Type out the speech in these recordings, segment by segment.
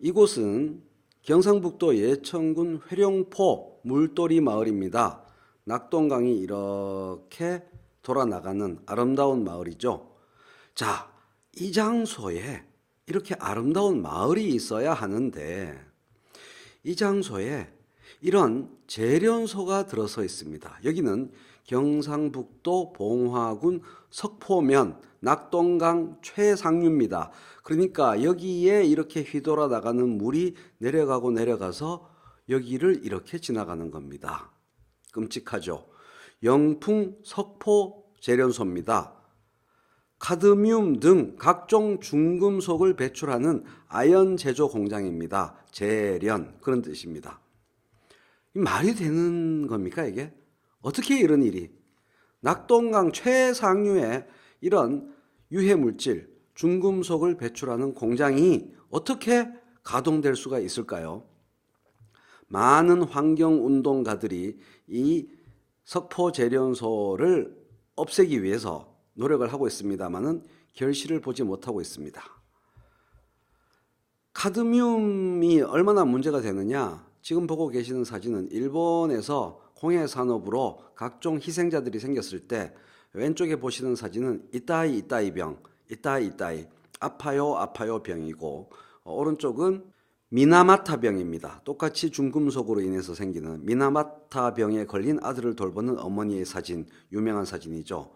이곳은 경상북도 예천군 회룡포 물돌이 마을입니다. 낙동강이 이렇게 돌아나가는 아름다운 마을이죠. 자, 이 장소에 이렇게 아름다운 마을이 있어야 하는데 이 장소에 이런 재련소가 들어서 있습니다. 여기는 경상북도 봉화군 석포면 낙동강 최상류입니다. 그러니까 여기에 이렇게 휘돌아 나가는 물이 내려가서 여기를 이렇게 지나가는 겁니다. 끔찍하죠. 영풍 석포 재련소입니다. 카드뮴 등 각종 중금속을 배출하는 아연 제조 공장입니다. 재련, 그런 뜻입니다. 말이 되는 겁니까 이게? 어떻게 이런 일이? 낙동강 최상류에 이런 유해물질, 중금속을 배출하는 공장이 어떻게 가동될 수가 있을까요? 많은 환경운동가들이 이 석포재련소를 없애기 위해서 노력을 하고 있습니다만은 결실을 보지 못하고 있습니다. 카드뮴이 얼마나 문제가 되느냐? 지금 보고 계시는 사진은 일본에서 공해 산업으로 각종 희생자들이 생겼을 때 왼쪽에 보시는 사진은 이따이 병, 이따이 아파요 병이고 오른쪽은 미나마타 병입니다. 똑같이 중금속으로 인해서 생기는 미나마타 병에 걸린 아들을 돌보는 어머니의 사진, 유명한 사진이죠.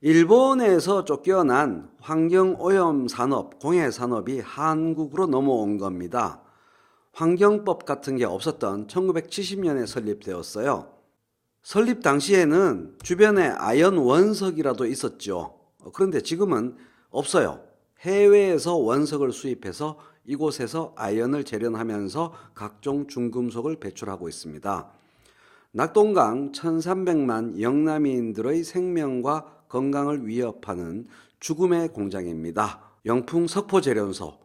일본에서 쫓겨난 환경오염 산업, 공해 산업이 한국으로 넘어온 겁니다. 환경법 같은 게 없었던 1970년에 설립되었어요. 설립 당시에는 주변에 아연 원석이라도 있었죠. 그런데 지금은 없어요. 해외에서 원석을 수입해서 이곳에서 아연을 재련하면서 각종 중금속을 배출하고 있습니다. 낙동강 1300만 영남인들의 생명과 건강을 위협하는 죽음의 공장입니다. 영풍 석포재련소,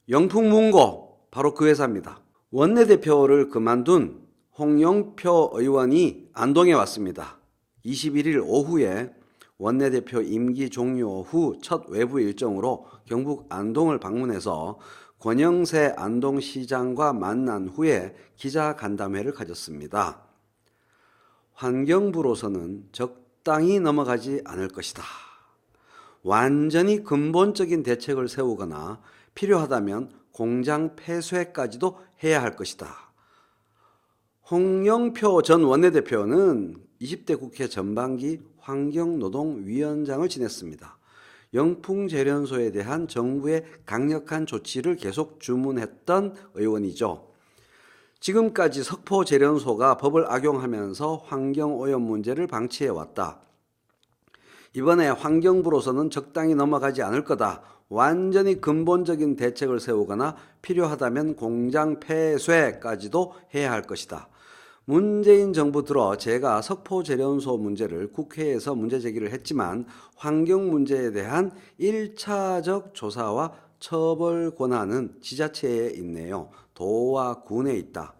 영풍문고, 바로 그 회사입니다. 원내대표를 그만둔 홍영표 의원이 안동에 왔습니다. 21일 오후에 원내대표 임기 종료 후 첫 외부 일정으로 경북 안동을 방문해서 권영세 안동시장과 만난 후에 기자간담회를 가졌습니다. 환경부로서는 적당히 넘어가지 않을 것이다. 완전히 근본적인 대책을 세우거나 필요하다면 공장 폐쇄까지도 해야 할 것이다. 홍영표 전 원내대표는 20대 국회 전반기 환경노동위원장을 지냈습니다. 영풍재련소에 대한 정부의 강력한 조치를 계속 주문했던 의원이죠. 지금까지 석포재련소가 법을 악용하면서 환경오염 문제를 방치해왔다. 이번에 환경부로서는 적당히 넘어가지 않을 거다. 완전히 근본적인 대책을 세우거나 필요하다면 공장 폐쇄까지도 해야 할 것이다. 문재인 정부 들어 제가 석포재련소 문제를 국회에서 문제 제기를 했지만 환경 문제에 대한 1차적 조사와 처벌 권한은 지자체에 있네요. 도와 군에 있다.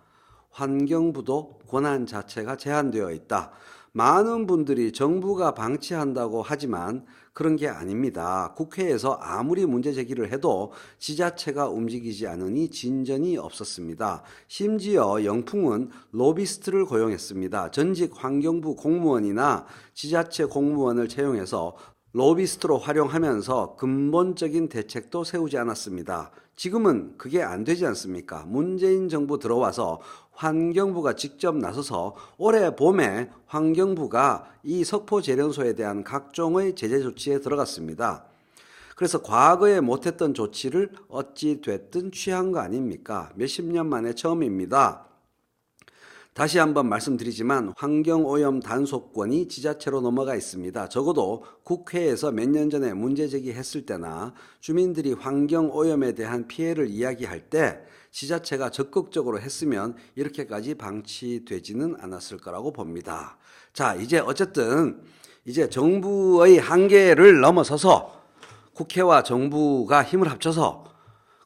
환경부도 권한 자체가 제한되어 있다. 많은 분들이 정부가 방치한다고 하지만 그런 게 아닙니다. 국회에서 아무리 문제 제기를 해도 지자체가 움직이지 않으니 진전이 없었습니다. 심지어 영풍은 로비스트를 고용했습니다. 전직 환경부 공무원이나 지자체 공무원을 채용해서 로비스트로 활용하면서 근본적인 대책도 세우지 않았습니다. 지금은 그게 안 되지 않습니까? 문재인 정부 들어와서 환경부가 직접 나서서 올해 봄에 환경부가 이 석포재련소에 대한 각종의 제재 조치에 들어갔습니다. 그래서 과거에 못했던 조치를 어찌 됐든 취한 거 아닙니까? 몇십 년 만에 처음입니다. 다시 한번 말씀드리지만 환경오염 단속권이 지자체로 넘어가 있습니다. 적어도 국회에서 몇 년 전에 문제 제기했을 때나 주민들이 환경오염에 대한 피해를 이야기할 때 지자체가 적극적으로 했으면 이렇게까지 방치되지는 않았을 거라고 봅니다. 자, 이제 어쨌든 이제 정부의 한계를 넘어서서 국회와 정부가 힘을 합쳐서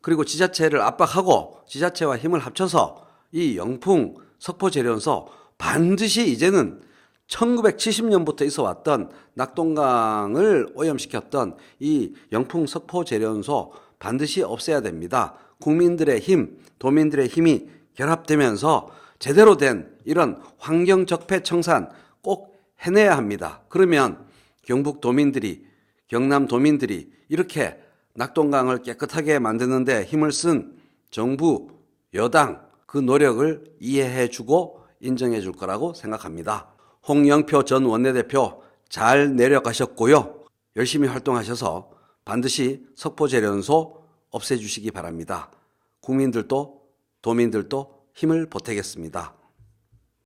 그리고 지자체를 압박하고 지자체와 힘을 합쳐서 이 영풍 석포재련소 반드시 이제는 1970년부터 있어 왔던 낙동강을 오염시켰던 이 영풍 석포재련소 반드시 없애야 됩니다. 국민들의 힘, 도민들의 힘이 결합되면서 제대로 된 이런 환경 적폐 청산 꼭 해내야 합니다. 그러면 경북 도민들이, 경남 도민들이 이렇게 낙동강을 깨끗하게 만드는데 힘을 쓴 정부, 여당 그 노력을 이해해 주고 인정해 줄 거라고 생각합니다. 홍영표 전 원내대표 잘 내려가셨고요. 열심히 활동하셔서 반드시 석포제련소 없애주시기 바랍니다. 국민들도 도민들도 힘을 보태겠습니다.